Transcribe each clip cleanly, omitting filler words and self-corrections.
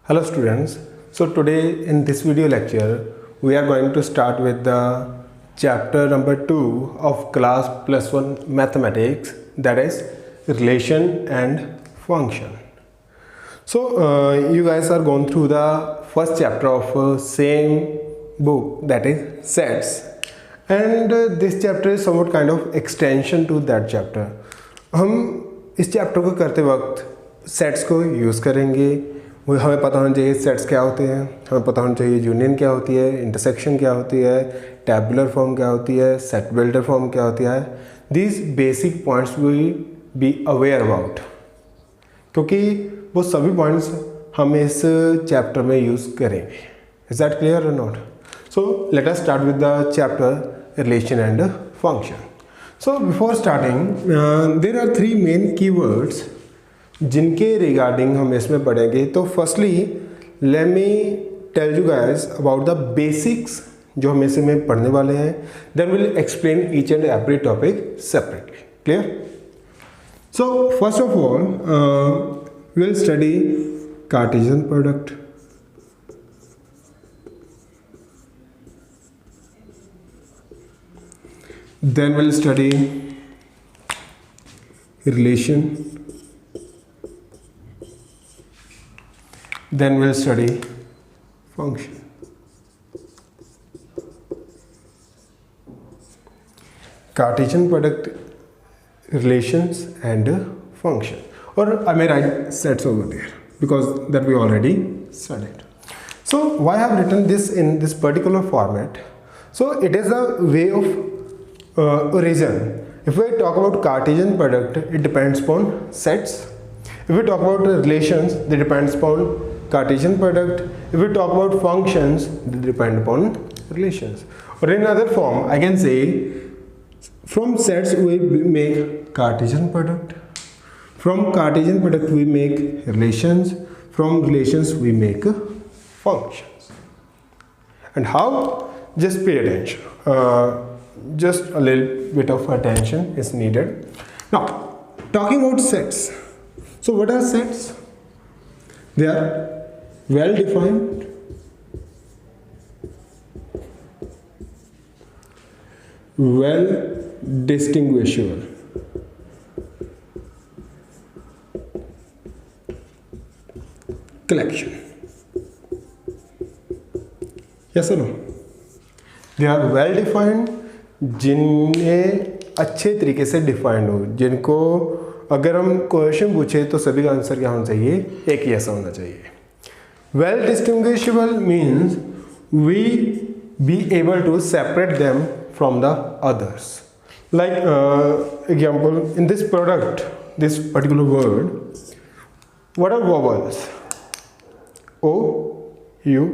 Hello students, so today in this video lecture we are going to start with the chapter number 2 of class plus 1 mathematics, that is relation and function. So you guys are going through the first chapter of same book, that is sets, and this chapter is somewhat kind of extension to that chapter. हम इस chapter को करते वक्त sets को use करेंगे। वो हमें पता होना चाहिए सेट्स क्या होते हैं, हमें पता होना चाहिए यूनियन क्या होती है, इंटरसेक्शन क्या होती है, टैबुलर फॉर्म क्या होती है, सेट बिल्डर फॉर्म क्या होती है। These basic points will be aware about, क्योंकि वो सभी पॉइंट्स हम इस चैप्टर में यूज़ करेंगे। इज दैट क्लियर और not? So let us start with the chapter relation and function. So before starting there are 3 main keywords जिनके regarding हम इसमें पढ़ेंगे. तो firstly let me tell you guys about the basics जो हम इसमें पढ़ने वाले हैं. Then will explain each and every topic separately. Clear? So first of all will study Cartesian product. Then we'll study relation. Then we'll study function. Cartesian product, relations and function. Or I may write sets over there because that we already studied. So why I have written this in this particular format? So it is a way of origin. If we talk about Cartesian product, it depends upon sets. If we talk about relations, they depends upon Cartesian product. If we talk about functions, they depend upon relations. Or in another form, I can say from sets we make Cartesian product. From Cartesian product we make relations. From relations we make functions. And how? Just pay attention. Just a little bit of attention is needed. Now, talking about sets. So what are sets? They are well defined, well distinguishable, collection. Yes or no? They are well defined, जिन्हें अच्छे तरीके से defined हो, जिनको अगर हम question पूछे तो सभी का आंसर क्या होना चाहिए? एक ही ऐसा होना चाहिए. Well distinguishable means we be able to separate them from the others. Like example in this product, this particular word, what are vowels? O, U,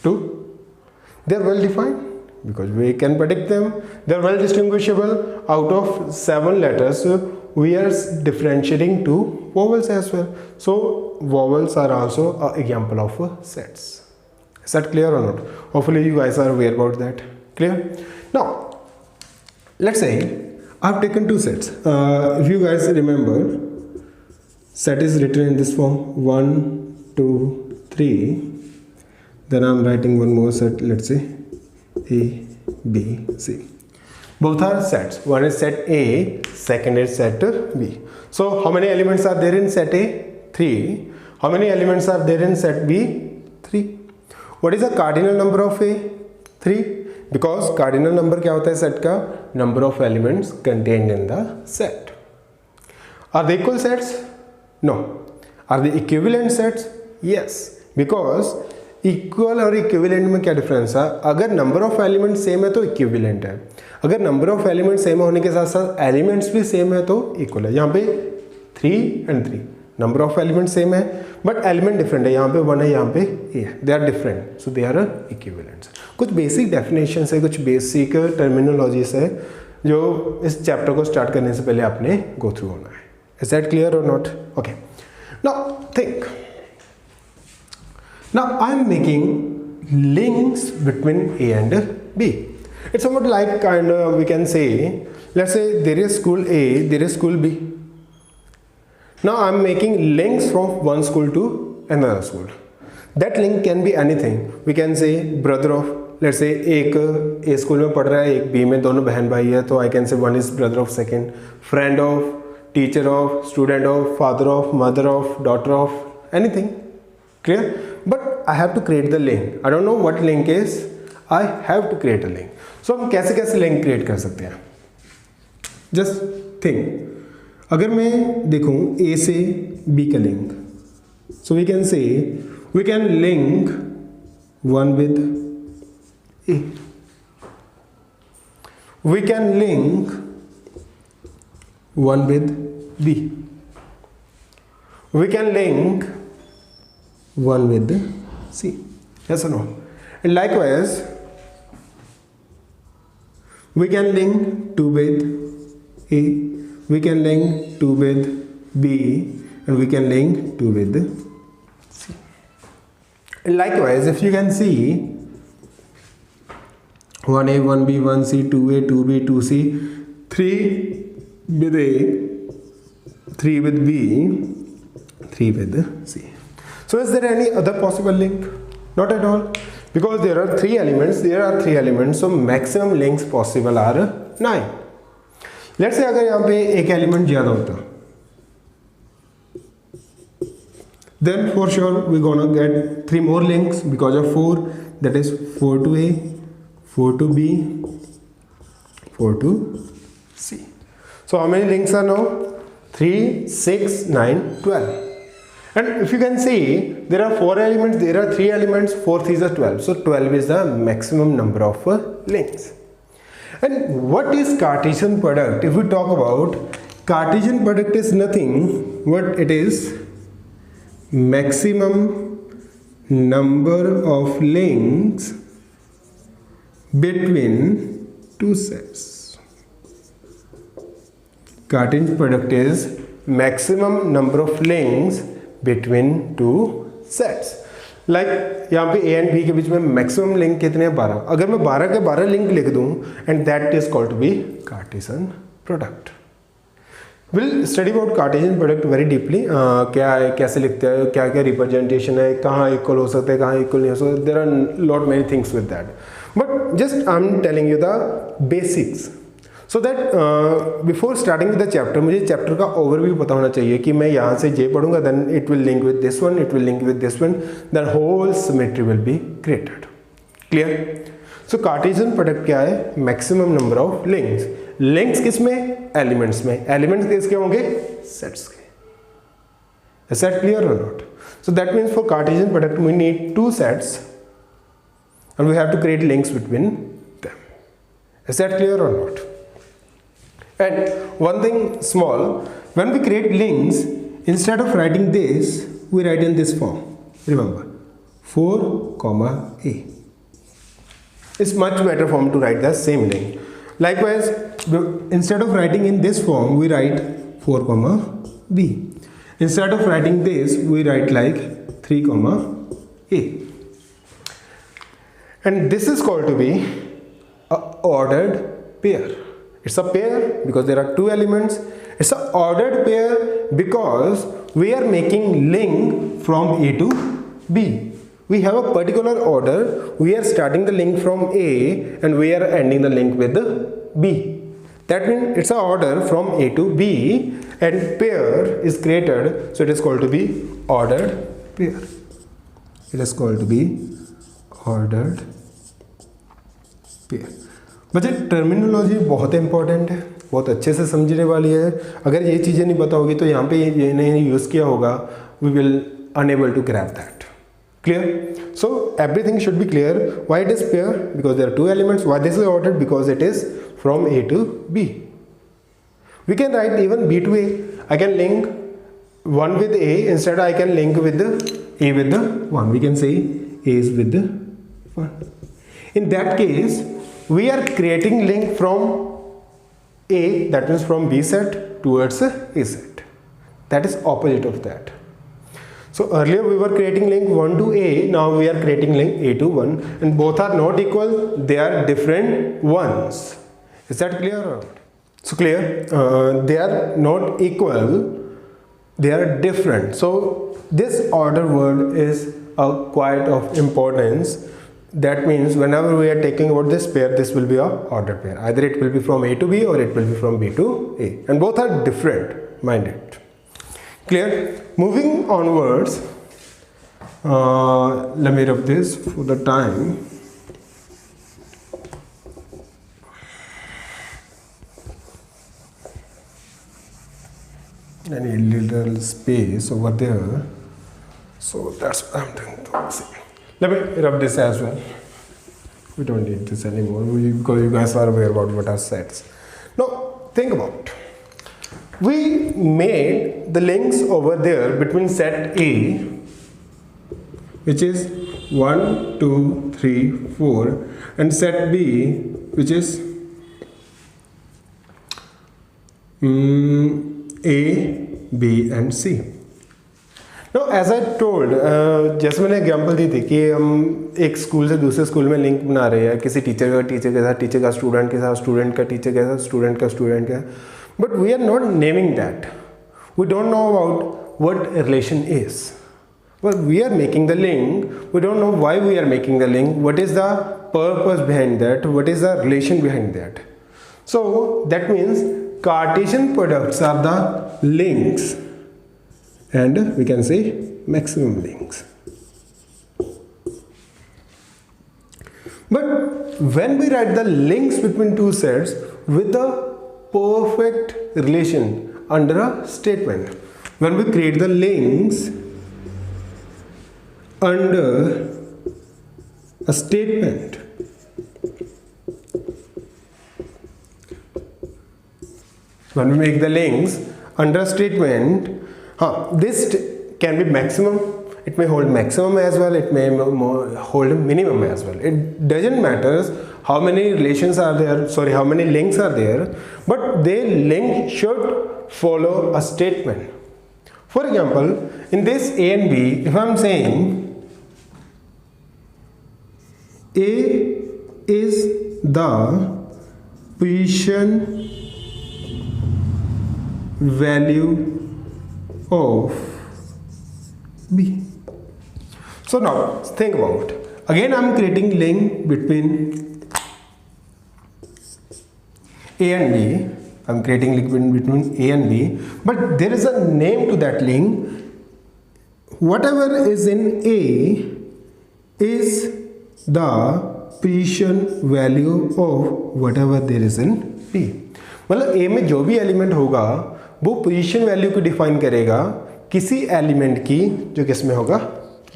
2. They are well defined because we can predict them. They are well distinguishable. Out of 7 letters we are differentiating 2 vowels as well. So vowels are also an example of sets. Is that clear or not? Hopefully you guys are aware about that. Clear? Now let's say I've taken 2 sets. If you guys remember, set is written in this form: 1, 2, 3. Then I'm writing one more set, let's say A, B, C. Both are sets. One is set A, second is set B. So how many elements are there in set A? 3. How many elements are there in set B? 3. What is the cardinal number of A? 3. Because cardinal number क्या होता है set का? Number of elements contained in the set. Are they equal sets? No. Are they equivalent sets? Yes. Because equal और equivalent में क्या difference है? अगर number of element same है तो इक्विवेलेंट है. अगर नंबर ऑफ एलिमेंट सेम होने के साथ साथ एलिमेंट्स भी सेम है तो इक्वल है. यहाँ पे 3 and 3 number of element same है बट एलिमेंट डिफरेंट है. यहाँ पे 1 है, यहाँ पे ए है. They are different, so they are equivalents. कुछ बेसिक डेफिनेशन है, कुछ बेसिक टर्मिनोलॉजीज है जो इस चैप्टर को स्टार्ट करने से पहले आपने गो थ्रू होना है. इज दैट क्लियर और not? Okay, now think. Now I am making links between A and B. It's somewhat like kind of, we can say, let's say there is school A, there is school B. Now I am making links from one school to another school. That link can be anything, we can say brother of, let's say एक ए school में पढ़ रहा है, एक B में, दोनों बहन भाई है, तो I can say one is brother of second, friend of, teacher of, student of, father of, mother of, daughter of, anything, clear. But I have to create the link, I don't know what link is, I have to create a link. So हम कैसे कैसे link create कर सकते हैं, just think. अगर मैं देखूं ए से बी का link, so we can say we can link one with A, we can link one with B, we can link one with C, yes or no. And likewise we can link 2 with A, we can link 2 with B, and we can link 2 with C. And likewise if you can see 1A 1B 1C 2A 2B 2C 3 with A, 3 with B, 3 with C. So is there any other possible link? Not at all, because there are 3 elements, so maximum links possible are 9. Let's say अगर यहाँ पे एक element ज़्यादा होता, then for sure we gonna get 3 more links because of 4, that is 4 to A, 4 to B, 4 to C. So how many links are now? 3, 6, 9, 12. And if you can see, there are 4 elements, there are 3 elements, 4 is 12. So 12 is the maximum number of links. And what is Cartesian product? If we talk about Cartesian product, is nothing what it is, maximum number of links between 2 sets. Cartesian product is maximum number of links between 2 sets. Like यहाँ पे A and B के बीच में maximum link कितने हैं, 12. अगर मैं 12 के 12 link लिख दूँ, and that is called to be Cartesian product. We'll study about Cartesian product very deeply. क्या है, कैसे लिखते हैं, क्या क्या रिप्रेजेंटेशन है, कहाँ इक्वल हो सकते हैं, कहाँ इक्वल नहीं हो सकते. There are lot many things with that. But just I'm telling you the basics. So that before starting with the chapter, मुझे चैप्टर का ओवरव्यू पता होना चाहिए कि मैं यहाँ से J पढ़ूंगा, then it will link with this one, it will link with this one, then whole symmetry will be created. Clear? So Cartesian product क्या है? Maximum number of links. Links किस में? Elements में. Elements किसके होंगे? Sets के. Is that clear or not? So that means for Cartesian product we need 2 sets, and we have to create links between them. Is that clear or not? And one thing small, when we create links, instead of writing this, we write in this form. Remember, 4, A. It's much better form to write the same link. Likewise, instead of writing in this form, we write 4, B. Instead of writing this, we write like 3, A. And this is called to be an ordered pair. It's a pair because there are 2 elements. It's an ordered pair because we are making link from A to B. We have a particular order. We are starting the link from A and we are ending the link with the B. That means it's an order from A to B, and pair is created, so it is called to be ordered pair. It is called to be ordered pair. बच्चे terminology बहुत important है, बहुत अच्छे से समझने वाली है. अगर ये चीज़ें नहीं पता होगी तो यहाँ पे ये नहीं यूज़ किया होगा, we will unable to grab that. Clear? So everything should be clear. Why it is pair? Because there are 2 elements. Why this is ordered? Because it is from A to B. We can write even B to A. I can link 1 with A. Instead I can link with the A with the 1. We can say A is with the 1. In that case, we are creating link from A, that means from B set towards A set. That is opposite of that. So earlier we were creating link 1 to A, now we are creating link A to 1, and both are not equal, they are different ones. Is that clear or not? So clear, they are not equal they are different. So this order word is a quite of importance. That means whenever we are taking about this pair, this will be a ordered pair. Either it will be from A to B or it will be from B to A, and both are different, mind it. Clear? Moving onwards, let me rub this for the time. I need little space over there, so that's what I'm doing to see. Let me rub this as well. We don't need this anymore because you guys are aware about what are sets. Now think about, we made the links over there between set A, which is 1, 2, 3, 4, and set B, which is A, B and C. Now as I told, जैसे मैंने example दी थी कि हम एक school से दूसरे school में link बना रहे हैं, किसी टीचर का टीचर के साथ, टीचर का स्टूडेंट के साथ, स्टूडेंट का टीचर के साथ, स्टूडेंट का स्टूडेंट के साथ, but we are not naming that. We don't know about what a relation is. Well, we are making the link. We don't know why we are making the link. What is the purpose behind that? What is the relation behind that? So that means Cartesian products are the links, and we can say maximum links. But when we write the links between two sets with a perfect relation under a statement, when we create the links under a statement, when we make the links under a statement, this can be maximum, it may hold maximum as well, it may hold minimum as well. It doesn't matter how many relations are there, how many links are there, but the link should follow a statement. For example, in this A and B, if I am saying A is the position value of B. So now think about, again I am creating link between A and B. I am creating link between A and B, but there is a name to that link. Whatever is in A is the position value of whatever there is in B. मतलब A में जो भी element होगा वो position value को define करेगा किसी element की जो किस में होगा,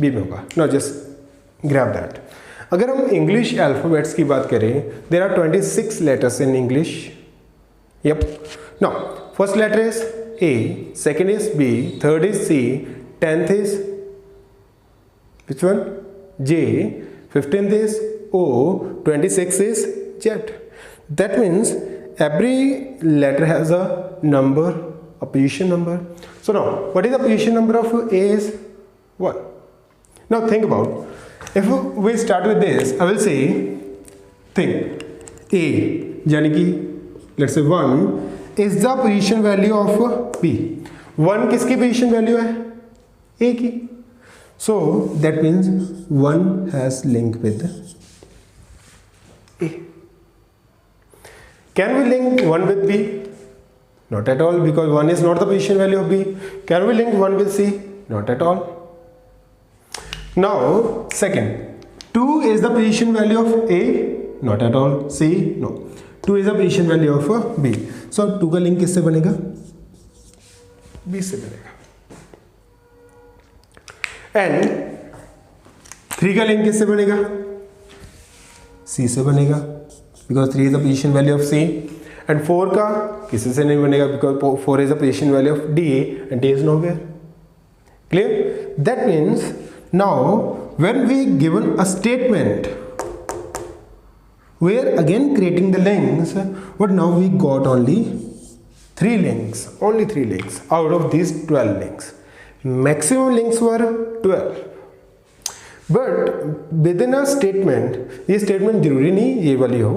बी में होगा. Now just grab that. अगर हम इंग्लिश अल्फ़ाबेट्स की बात करें, there are 26 letters in English. Yup. Now first letter is A, second is B, third is C, 10th is which one? J, 15th is O, 26th is Z. That means every letter has a number, a position number. So now what is the position number of A is 1. Now think about, if we start with this, I will say think A यानी कि let's say 1 is the position value of B. 1 किसकी position value है? A की. So that means 1 has link with A. Can we link 1 with B? Not at all, because 1 is not the position value of B. Can we link 1 with C? Not at all. Now second, 2 is the position value of A? Not at all. C? No. 2 is the position value of B. So 2 का link किससे बनेगा? B से बनेगा. And 3 का link किससे बनेगा? C से बनेगा, because 3 is the position value of C. And 4 का किसी से नहीं बनेगा, because 4 is the position value of D and D is nowhere. Clear? That means now when we given a statement we are again creating the links, but now we got only 3 links, only 3 links out of these 12 links. Maximum links were 12, but within a statement, ये statement जरूरी नहीं ये वाली हो.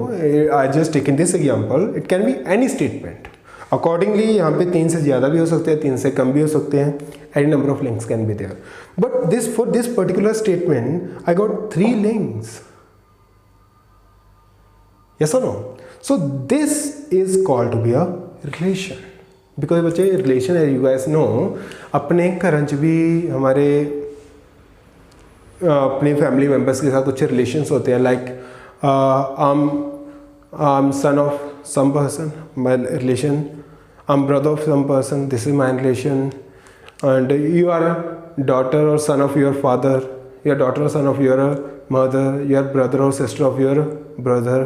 I just taken this example. It can be any statement. Accordingly यहाँ पे 3 से ज़्यादा भी हो सकते हैं, 3 से कम भी हो सकते हैं. Any number of links can be there. But this for this particular statement I got 3 links. Yes or no? So this is called to be a relation. Because बच्चे relation है, you guys know, अपने घरों च भी हमारे अपने family members के साथ कुछ रिलेशंस होते हैं. Like I'm son of some person, my relation. I'm brother of some person, this is my relation. And you are daughter or son of your father, your daughter or son of your mother, your brother or sister of your brother.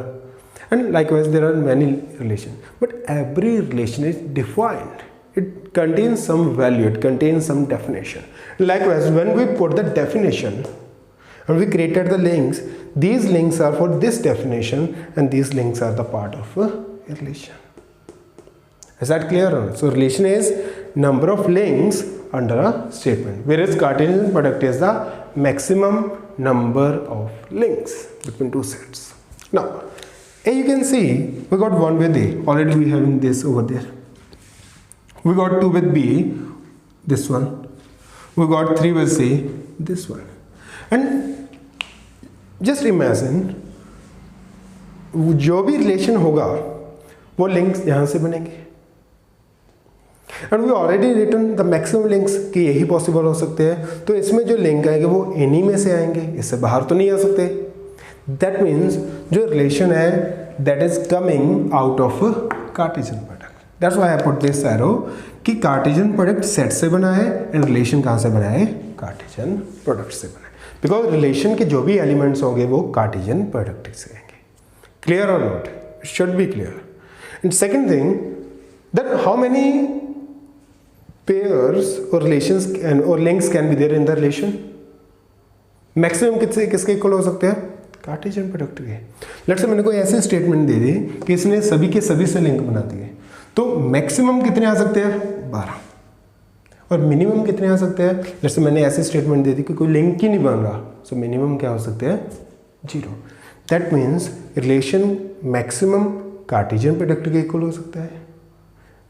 And likewise there are many relations, but every relation is defined. It contains some value, it contains some definition. Likewise, when we put the definition and we created the links, these links are for this definition and these links are the part of a relation. Is that clear? So relation is number of links under a statement, whereas Cartesian product is the maximum number of links between two sets. Now A, you can see we got 1 with A, already we having this over there. We got 2 with B, this one. We got 3 with C, this one. And just imagine, जो भी relation होगा वो links यहाँ से बनेंगे. And we already written the maximum links कि यही possible हो सकते हैं. तो इसमें जो लिंक आएंगे वो एनी में से आएंगे, इससे बाहर तो नहीं आ सकते. That means जो रिलेशन है that is coming out of Cartesian product. That's why I put this arrow कि Cartesian product सेट से बना है and रिलेशन कहाँ से बना है? Cartesian product से बना है. Because रिलेशन के जो भी एलिमेंट्स होंगे वो Cartesian product से आएंगे. Clear or not? It should be clear. And second thing, that how many pairs or relations or links can be there in the relation? Maximum किसके इक्वल हो सकते हैं? कार्टेशियन प्रोडक्ट के. Let's say मैंने कोई ऐसे स्टेटमेंट दे दी कि इसने सभी के सभी से लिंक बना दिए, तो मैक्सिमम कितने आ सकते हैं? 12. और मिनिमम कितने आ सकते हैं? लेट्स से मैंने ऐसे स्टेटमेंट दे दी कि कोई लिंक ही नहीं बन रहा, सो मिनिमम क्या हो सकते हैं? 0. That means relation maximum Cartesian product के इक्वल हो सकता है.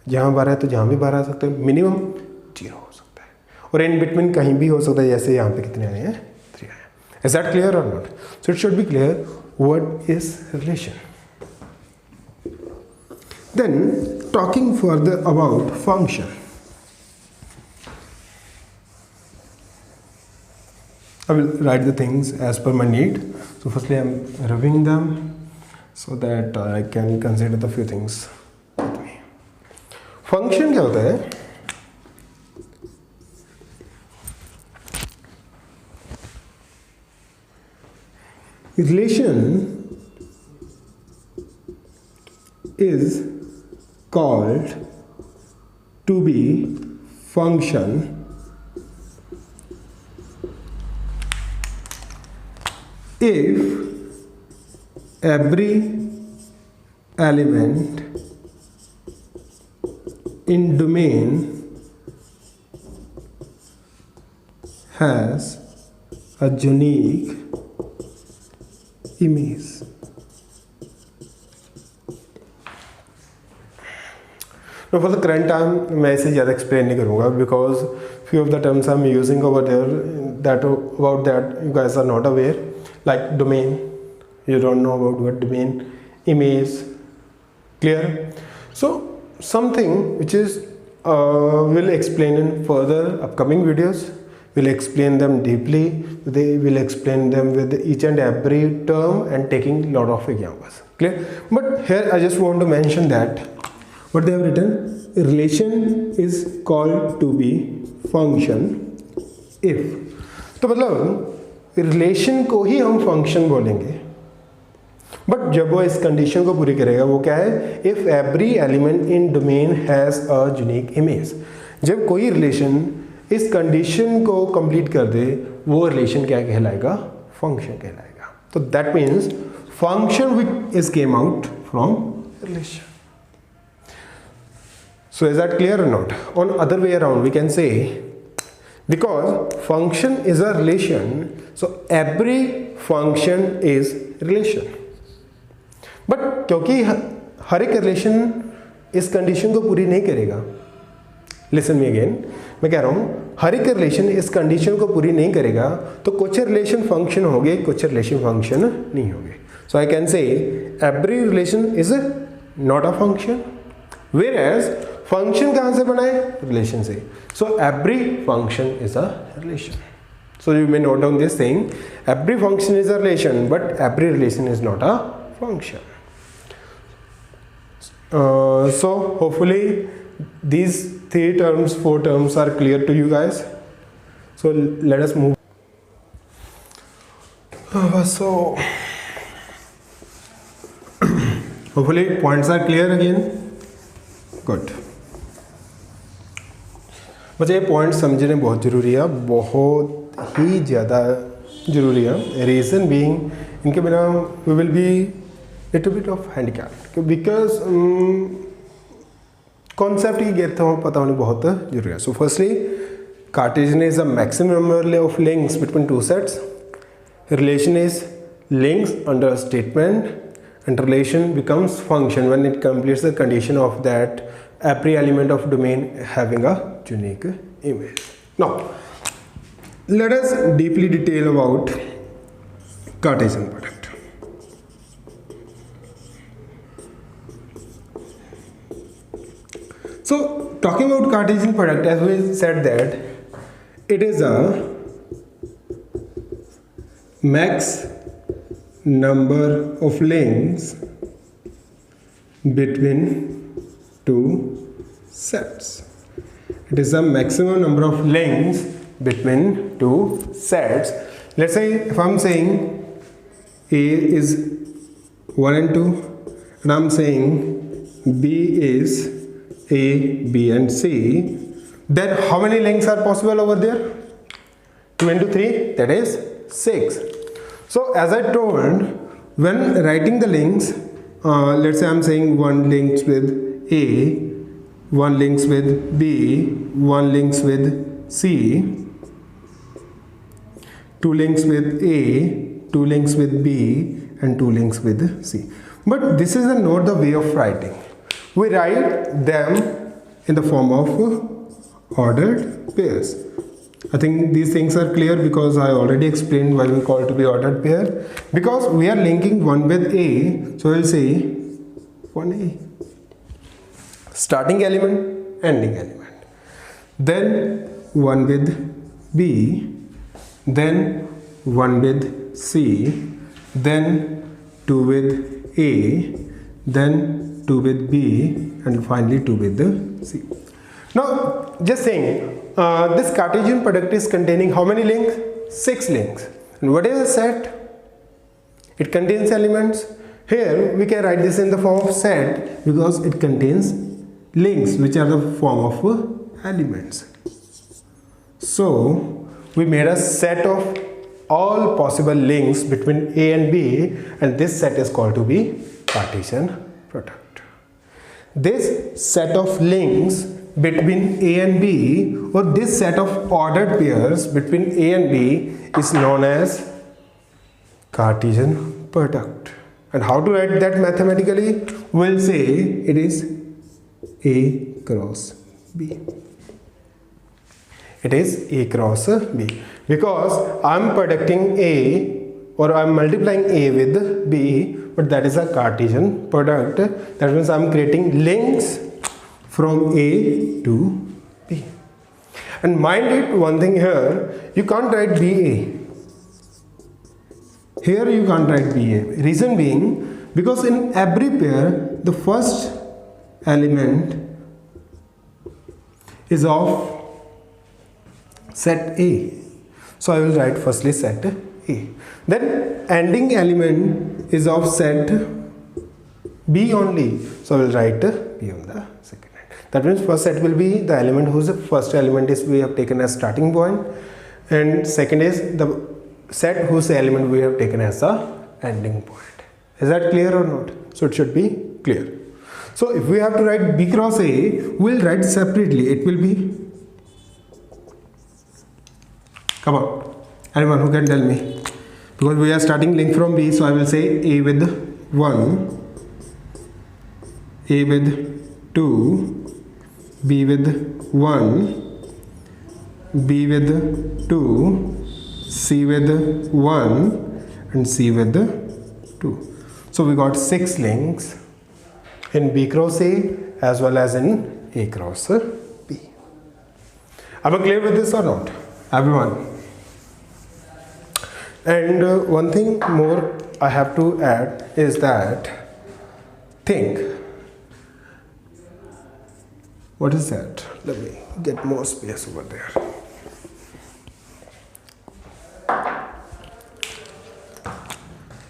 जहाँ 12 है तो जहाँ भी 12 आ सकते हैं. मिनिमम 0 हो सकता है, और इन बिटवीन कहीं भी हो सकता है, जैसे यहाँ पे कितने आए हैं? 3 आए. Is that clear or not? So it should be clear what is relation. Then talking further about function. I will write the things as per my need. So firstly I am reviewing them so that I can consider the few things with me. Function क्या होता है? Relation is called to be function if every element in domain has a unique image. Now for the current term मैं इसे ज़्यादा explain नहीं करूँगा, because few of the terms I'm using over there that about that you guys are not aware, like domain, you don't know about what domain, image. Clear? So something which is will explain in further upcoming videos. We'll explain them deeply. They will explain them with each and every term and taking lot of examples. Clear? But here I just want to mention that what they have written, relation is called to be function if. तो मतलब relation को ही हम function बोलेंगे, but जब वो इस condition को पूरी करेगा, वो क्या है? If every element in domain has a unique image. जब कोई रिलेशन इस कंडीशन को कंप्लीट कर दे, वो रिलेशन क्या कहलाएगा? फंक्शन कहलाएगा. तो that means function which is came out from relation. So is that clear or not? On other way around we can say, because function is a relation, so every function is relation. But क्योंकि हर एक relation इस condition को पूरी नहीं करेगा, listen me again, मैं कह रहा हूँ हर एक रिलेशन इस कंडीशन को पूरी नहीं करेगा तो कुछ रिलेशन फंक्शन होंगे, कुछ रिलेशन फंक्शन नहीं होंगे. So I can say every relation is not a function, whereas function कहाँ से बना है, रिलेशन से. So every function is a relation. So you may note down this thing, every function is a relation but every relation is not a function. So hopefully these 3 terms, 4 terms are clear to you guys. So let us move. So hopefully points are clear again. Good. मुझे ये point समझने बहुत ज़रूरी है, बहुत ही ज़्यादा ज़रूरी है. रीज़न बीइंग इनके बिना we will be little bit of handicapped, because concept की गेट पता होनी बहुत जरूरी है. So firstly Cartesian is a maximum number of links between 2 sets. Relation is links under a statement and relation becomes function when it completes the condition of that every element of domain having a unique image. Now let us deeply detail about Cartesian product. So talking about Cartesian product, as we said that it is a max number of links between 2 sets. It is the maximum number of links between 2 sets. Let's say if I'm saying A is 1 and 2 and I'm saying B is A, B and C, then how many links are possible over there? 2 into 3, that is 6. So as I told, when writing the links, let's say I'm saying 1 links with A, 1 links with B, 1 links with C, 2 links with A, 2 links with B and 2 links with C. But this is not the way of writing. We write them in the form of ordered pairs. I think these things are clear because I already explained why we call it to be ordered pair. Because we are linking 1 with A, so we'll say 1A. Starting element, ending element. Then 1 with B, then 1 with C, then 2 with A, then 2 with B, and finally 2 with the C. Now, just saying, this Cartesian product is containing how many links? 6 links. And what is a set? It contains elements. Here we can write this in the form of set because it contains links which are the form of elements. So we made a set of all possible links between A and B, and this set is called to be Cartesian product. This set of links between A and B, or this set of ordered pairs between A and B, is known as Cartesian product. And how to write that mathematically? We'll say it is A cross B. It is A cross B because I'm producing A, or I'm multiplying A with B, but that is a Cartesian product. That means I'm creating links from A to B. And mind it, one thing here, you can't write BA. Here you can't write BA. Reason being, because in every pair, the first element is of set A. So I will write firstly set A. Then ending element is of set B only. So I will write B on the second. That means first set will be the element whose first element is we have taken as starting point, and second is the set whose element we have taken as the ending point. Is that clear or not? So it should be clear. So if we have to write B cross A, we'll write separately. It will be, come on, anyone who can tell me? Because we are starting link from B, so I will say A with 1, A with 2, B with 1, B with 2, C with 1, and C with 2. So we got 6 links in B cross A as well as in A cross B. Am I clear with this or not, everyone? And one thing more I have to add is that think. What is that? Let me get more space over there.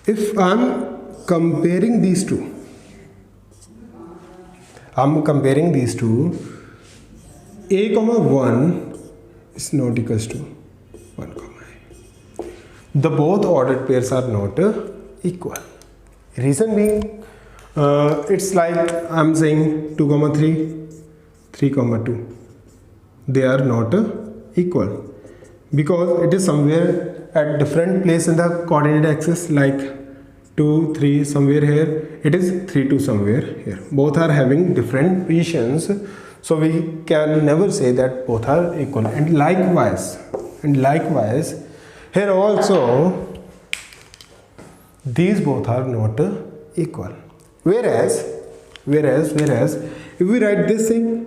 If I'm comparing these two, A comma 1 is not equals to 1 comma A. The both ordered pairs are not equal. Reason being, it's like I'm saying 2 comma 3, 3 comma 2. They are not equal because it is somewhere at different place in the coordinate axis, like 2, 3 somewhere here, it is 3, 2 somewhere here. Both are having different positions, so we can never say that both are equal. And likewise here also these both are not equal. Whereas if we write this thing,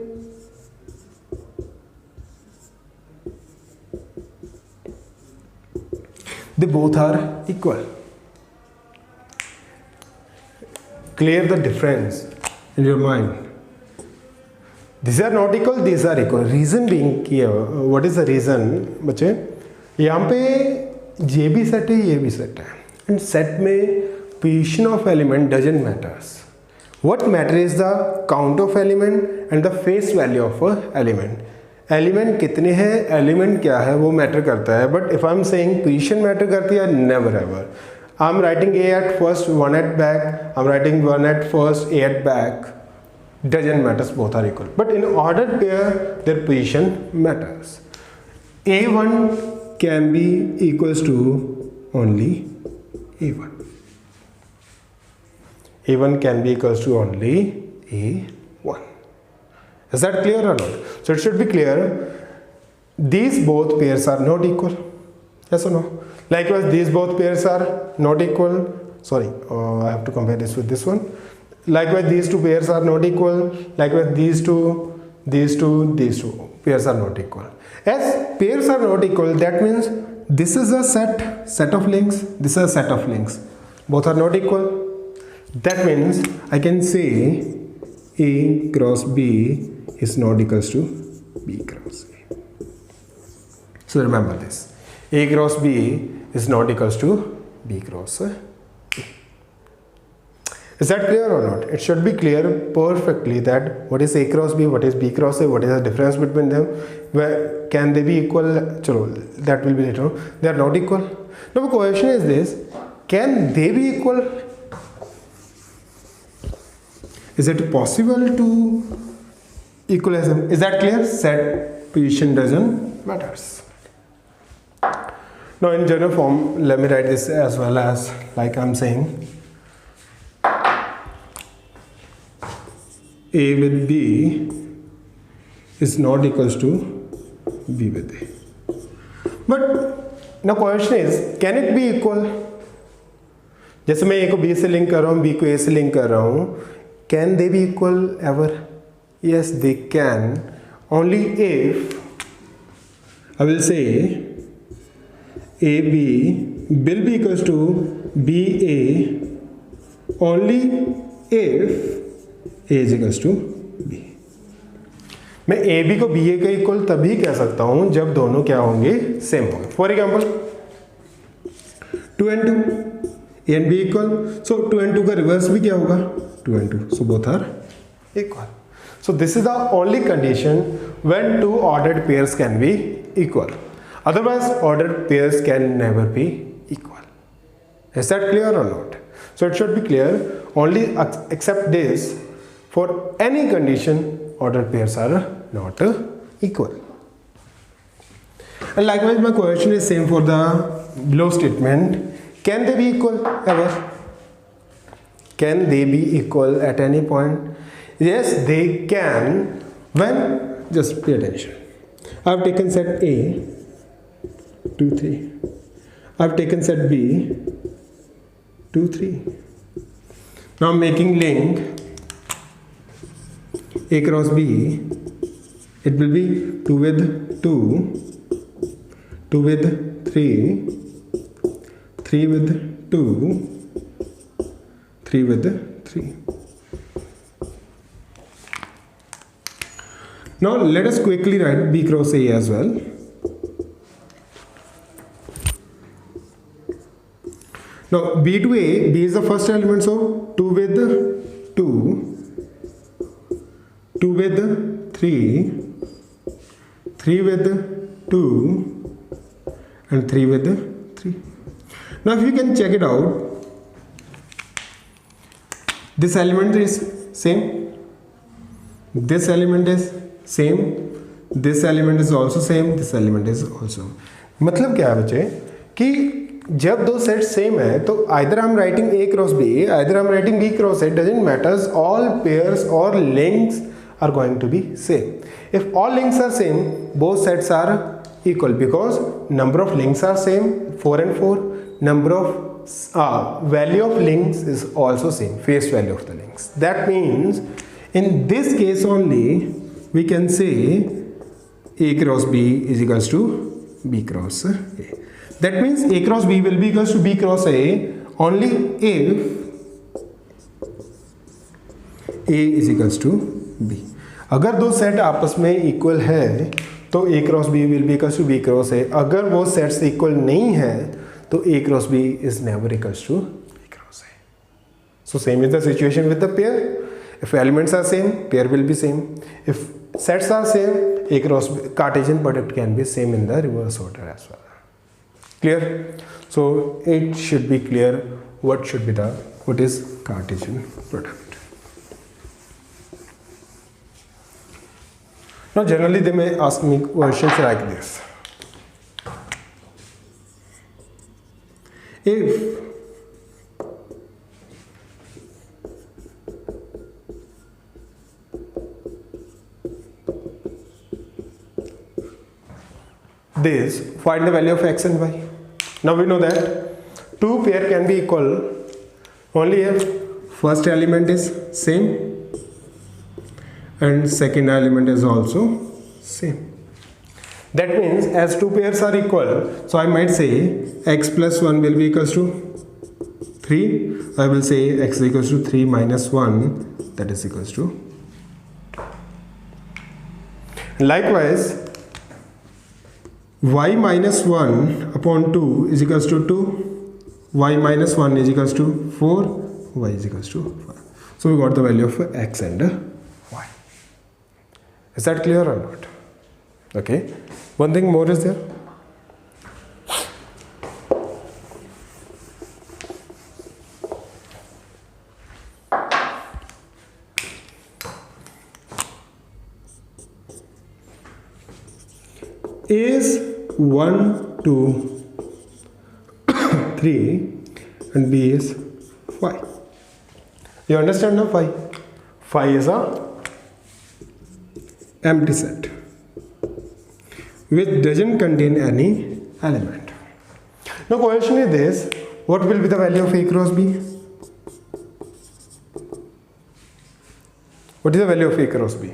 they both are equal. Clear the difference in your mind. These are not equal, these are equal. Reason being here, what is the reason बच्चे? यहाँ पे ये भी set है, ये भी set है. And set में position of element doesn't matters. What matters is the count of element and the face value of element. Element कितने हैं, एलिमेंट क्या है, वो मैटर करता है. But if I am saying position matter करती है, never ever. I am writing A at first, 1 at back, I am writing 1 at first, A at back, doesn't matters, both are equal. But in ordered pair their position matters. A1 can be equals to only A1. A1 can be equals to only A1. Is that clear or not? So it should be clear. These both pairs are not equal. Yes or no? Likewise, these both pairs are not equal. Sorry, I have to compare this with this one. Likewise, these two pairs are not equal. Likewise, these two pairs are not equal. As pairs are not equal, that means this is a set of links. This is a set of links. Both are not equal. That means I can say A cross B is not equals to B cross A. So remember this. A cross B is not equals to B cross A. Is that clear or not? It should be clear perfectly that what is A cross B, what is B cross A, what is the difference between them, where can they be equal? Chalo, that will be later. They are not equal. Now the question is this: can they be equal? Is it possible to equalize them? Is that clear? Set position doesn't matters. Now in general form, let me write this as well as like I'm saying. A with B is not equals to B with A. But now question is, can it be equal? जैसे मैं A को B से link कर रहा हूँ, B को A से link कर रहा हूँ, can they be equal ever? Yes, they can. Only if I will say AB will be equals to BA only if A is equals to B. मैं AB को BA के equal तभी कह सकता हूं जब दोनों क्या होंगे, सेम होंगे. For example 2 and 2, A and B equal, so 2 and 2 का रिवर्स भी क्या होगा, 2 and 2, so both are equal. So this is the only condition when two ordered pairs can be equal. Otherwise ordered pairs can never be equal. Is that clear और not? So it should be clear. Only except this, for any condition ordered pairs are not equal. And likewise my question is same for the below statement. Can they be equal ever? Can they be equal at any point? Yes, they can. When? Just pay attention. I've taken set A, 2, 3. I've taken set B, 2, 3. Now I'm making link A cross B. It will be 2 with 2, 2 with 3, 3 with 2, 3 with 3. Now let us quickly write B cross A as well. Now B to A, B is the first element, so 2 with 2, 2 with 3, 3 with 2, and 3 with 3. Now if you can check it out, this element is same, this element is same, this element is also same, this element is also. मतलब क्या है बच्चे कि जब दो set same है तो either I'm writing A cross B, either I'm writing B cross A, doesn't matters, all pairs or links are going to be same. If all links are same, both sets are equal because number of links are same, 4 and 4, number of value of links is also same, face value of the links. That means in this case only we can say A cross B is equals to B cross A. That means A cross B will be equals to B cross A only if A is equals to B. अगर दो set आपस में equal है तो A cross B will be equals to B cross A. अगर वो sets equal नहीं है तो A cross B is never equals to B cross A. So same is the situation with the pair. If elements are same, pair will be same. If sets are same, A cross B, Cartesian product can be same in the reverse order as well. Clear? So it should be clear what is Cartesian product. Now generally they may ask me questions like this. If this, find the value of x and y. Now we know that two pair can be equal only if first element is same and second element is also same. That means as two pairs are equal, so I might say x plus 1 will be equals to 3. I will say x is equals to 3 minus 1, that is equals to 2. Likewise, y minus 1 upon 2 is equals to 2, y minus 1 is equals to 4, y is equals to 5. So we got the value of x and y. Is that clear or not? Okay. One thing more is there. Is 1, 2, 3 and B is 5. You understand now? 5. 5 is a empty set which doesn't contain any element. Now question is this, what will be the value of A cross B? What is the value of A cross B?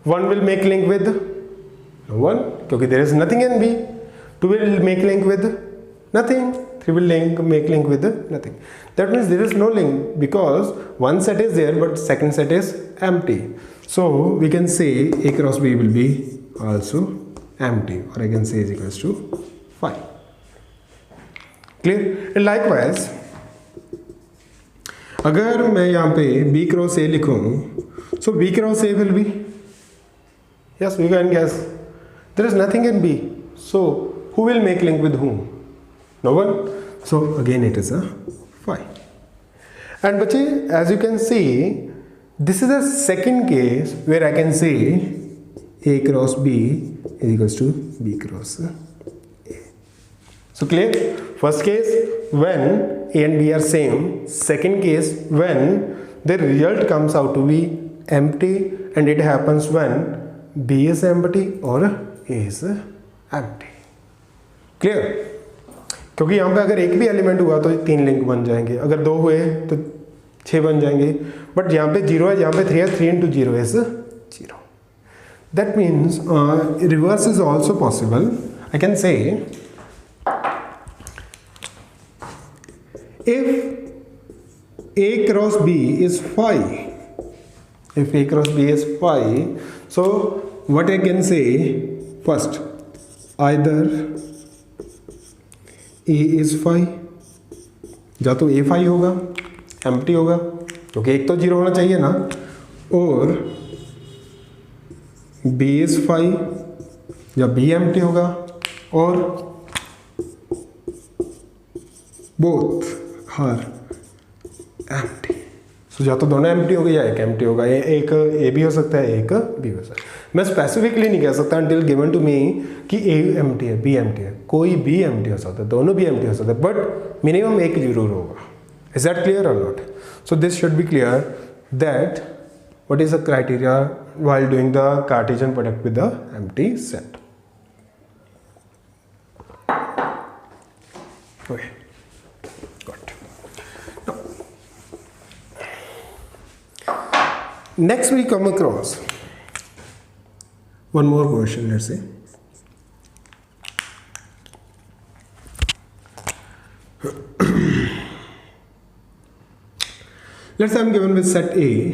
1 will make link with 1 because there is nothing in B. 2 will make link with nothing. 3 will make link with nothing. That means there is no link because one set is there but second set is empty. So we can say A cross B will be also empty, or I can say is equals to 5. Clear? And likewise, अगर मैं यहाँ पे B cross A लिखूँ, so B cross A will be, yes, we can guess. There is nothing in B. So who will make link with whom? No one. So again it is a 5. And bache, as you can see, this is a second case where I can say A cross B is equals to B cross A. So clear? First case when A and B are same. Second case when the result comes out to be empty, and it happens when B is empty or A is empty. Clear? क्योंकि यहाँ पे अगर एक भी element हुआ तो 3 link बन जाएंगे, अगर 2 हुए तो 6 बन जाएंगे, बट यहाँ पे 0 है, यहाँ पे 3 है, 3 into 0 is 0. That means reverse is also possible. I can say if A cross B is phi, if A cross B is phi, so what I can say, first either A is phi, या तो A phi होगा, empty होगा, क्योंकि एक तो 0 होना चाहिए ना, और B is phi, या B empty होगा, और both are empty. So या तो दोनों empty होगा या एक empty होगा, एक A भी हो सकता है, एक B हो सकता है. मैं स्पेसिफिकली नहीं कह सकता until given to me कि A empty है, B empty है, कोई भी empty हो सकता है, दोनों भी empty हो सकता है, but minimum एक जरूर होगा. Is that clear or not? So this should be clear that what is the criteria while doing the Cartesian product with the empty set. Okay, good. Now, next we come across one more question, let's say. Let's say I'm given with set A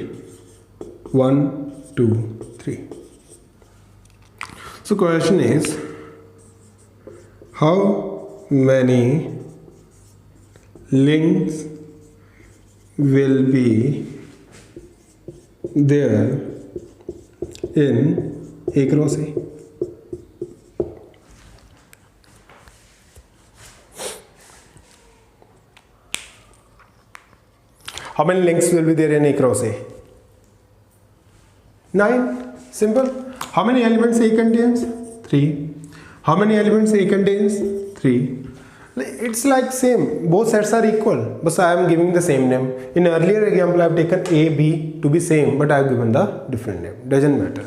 1, 2, 3. So question is, how many links will be there in A cross A? How many links will be there in A cross A? 9. Simple. How many elements A contains? 3. How many elements A contains? 3. It's like same. Both sets are equal, but I am giving the same name. In earlier example, I have taken A, B to be same, but I have given the different name. Doesn't matter.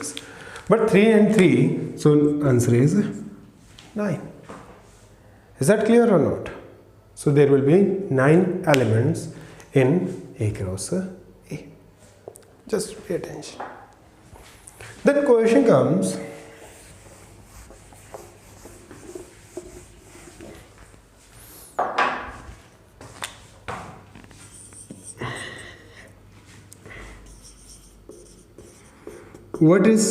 But 3 and 3, so answer is 9. Is that clear or not? So there will be 9 elements in A cross A. Just pay attention. Then question comes, what is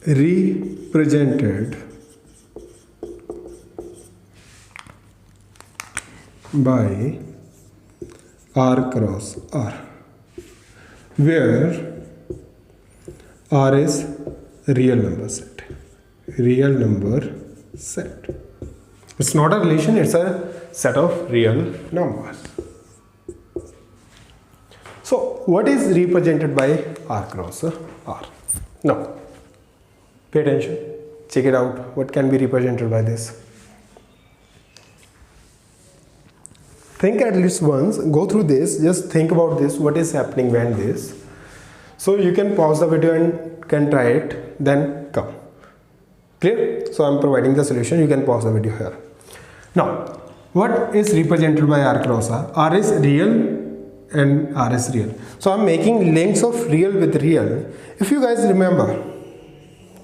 represented by R cross R, where R is real number set. Real number set. It's not a relation, it's a set of real numbers. So what is represented by R cross R? Now, pay attention. Check it out. What can be represented by this? Think at least once. Go through this. Just think about this. What is happening when this? So you can pause the video and can try it. Then come. Clear? So I'm providing the solution. You can pause the video here. Now, what is represented by R cross R? R is real and R is real. So I'm making links of real with real. If you guys remember,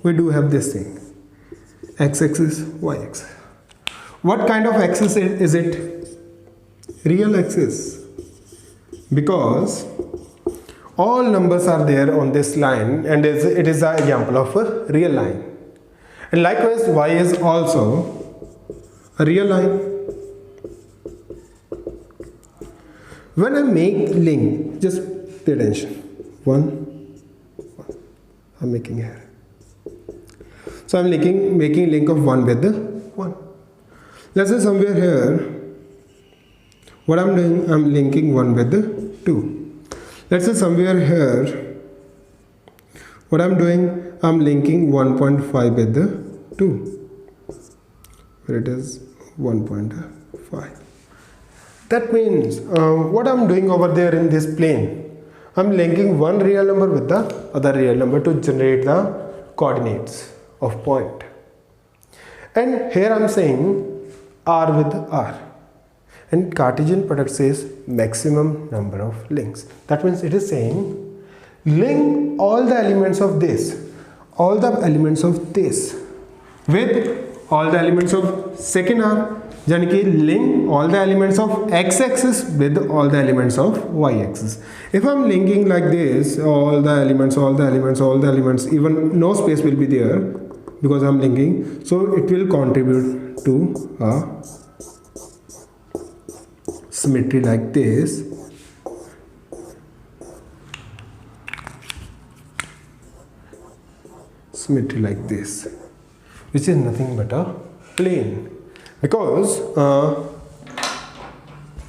we do have this thing, x-axis, y-axis. What kind of axis is it? Real axis, because all numbers are there on this line, and it is an example of a real line. And likewise, y is also a real line. When I make link, just pay attention. 1, I'm making here. So I'm making link of 1 with the 1. Let's say somewhere here, what I'm doing, I'm linking 1 with the 2. Let's say somewhere here, what I'm doing, I'm linking 1.5 with the 2. Where it is 1.5. That means what I'm doing over there in this plane, I'm linking one real number with the other real number to generate the coordinates of point. And here I'm saying R with R. And Cartesian product says maximum number of links. That means it is saying link all the elements of this, all the elements of this with all the elements of second R. यानी कि link all the elements of x-axis with all the elements of y-axis. If I'm linking like this, all the elements, even no space will be there because I'm linking, so it will contribute to a symmetry like this. Symmetry like this, which is nothing but a plane. Because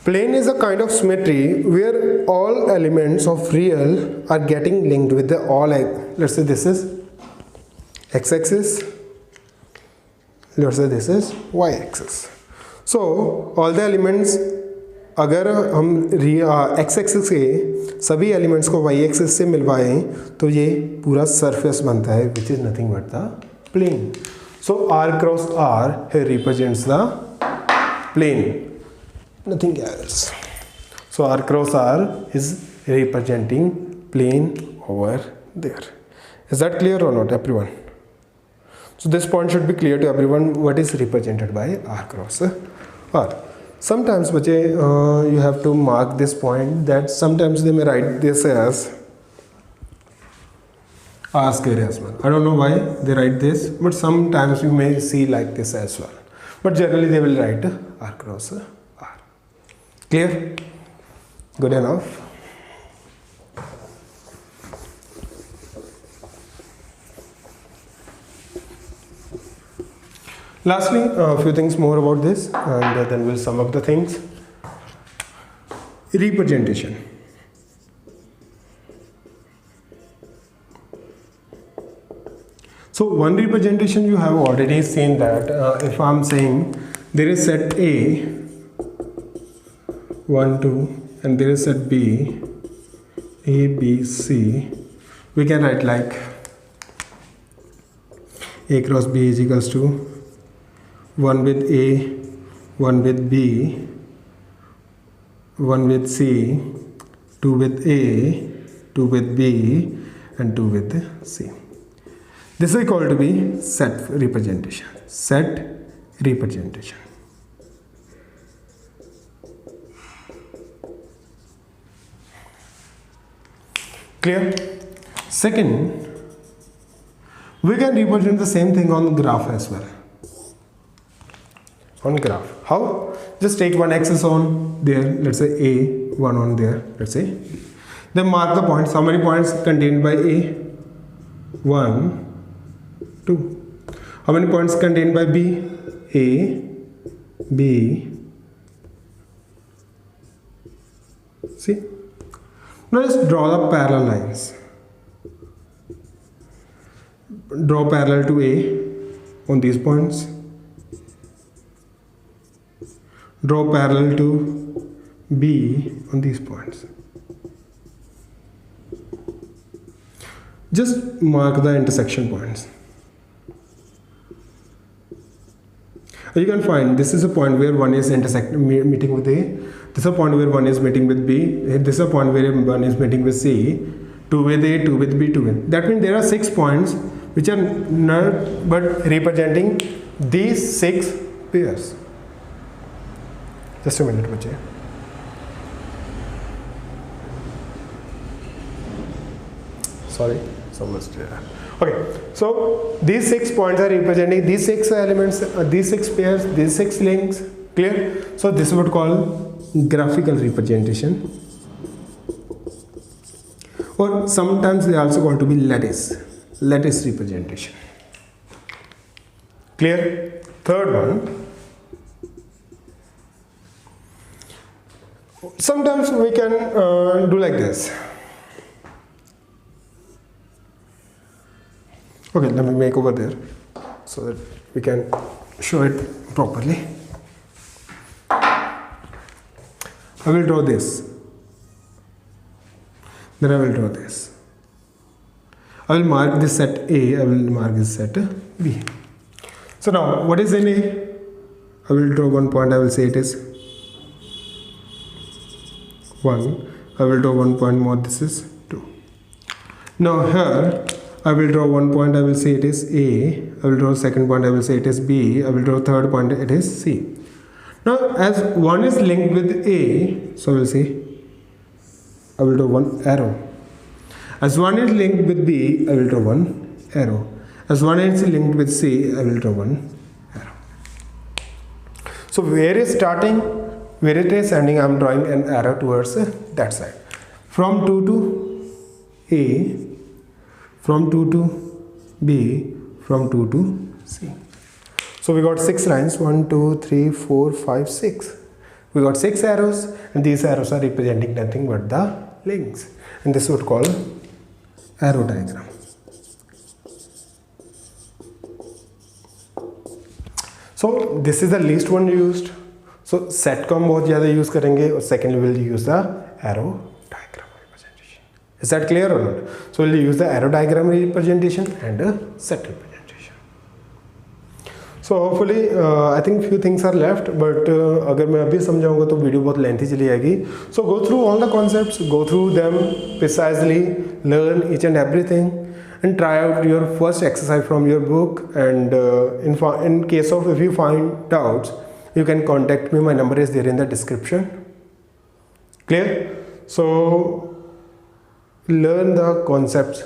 plane is a kind of symmetry where all elements of real are getting linked with the all. Let's say this is x-axis. Let's say this is y-axis. So all the elements, अगर हम x-axis के सभी elements को y-axis से मिलवाएं तो ये पूरा surface बनता है, which is nothing but the plane. So R cross R here represents the plane, nothing else. So R cross R is representing plane over there. Is that clear or not, everyone? So this point should be clear to everyone what is represented by R cross R. Sometimes you have to mark this point, that sometimes they may write this as R square as well. I don't know why they write this, but sometimes you may see like this as well. But generally they will write R cross R. Clear? Good enough. Lastly, a few things more about this, and then we'll sum up the things. Representation. So one representation you have already seen that if I'm saying there is set A 1 2 and there is set B A B C, we can write like A cross B is equals to 1 with A, 1 with B, 1 with C, 2 with A, 2 with B, and 2 with C. This is called to be set representation. Set representation. Clear? Second, we can represent the same thing on graph as well. On graph. How? Just take one axis on there, let's say A, one on there, let's say. Then mark the points. How many points contained by A? 1, 2. How many points contained by B? A, B, see? Now just draw the parallel lines. Draw parallel to A on these points. Draw parallel to B on these points. Just mark the intersection points. You can find this is a point where one is meeting with A, this is a point where one is meeting with B, this is a point where one is meeting with C, 2 with A, 2 with B, 2 with. That means there are 6 points which are not but representing these 6 pairs. Just a minute, bache. Sorry, so much there. Okay, so these 6 points are representing these 6 elements, these 6 pairs, these 6 links. Clear? So this is what called graphical representation, or sometimes they also called to be lattice representation. Clear? Third one. Sometimes we can do like this. Okay, let me make over there so that we can show it properly. I will draw this. Then I will draw this. I will mark this set A, I will mark this set B. So now, what is in A? I will draw one point, I will say it is 1. I will draw one point more, this is 2. Now here, I will draw one point, I will say it is A. I will draw second point, I will say it is B. I will draw third point, it is C. Now, as 1 is linked with A, so I will say, I will draw one arrow. As 1 is linked with B, I will draw one arrow. As 1 is linked with C, I will draw one arrow. So where is starting, where it is ending, I am drawing an arrow towards that side. From 2 to A, from 2 to B, from 2 to C. So we got 6 lines, 1, 2, 3, 4, 5, 6. We got 6 arrows, and these arrows are representing nothing but the links. And this would call arrow diagram. So this is the least one used. So set को हम बहुत ज़्यादा use करेंगे और secondly we will use the arrow diagram representation. Is that clear or not? So we will use the arrow diagram representation and a set representation. So hopefully I think few things are left, but अगर मैं अभी समझाऊंगा तो video बहुत lengthy चली जाएगी. So go through all the concepts, go through them precisely, learn each and everything, and try out your first exercise from your book. And in case of if you find doubts, you can contact me. My number is there in the description. Clear? So learn the concepts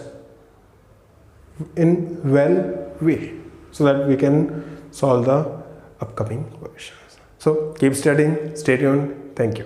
in well way so that we can solve the upcoming questions. So keep studying, stay tuned. Thank you.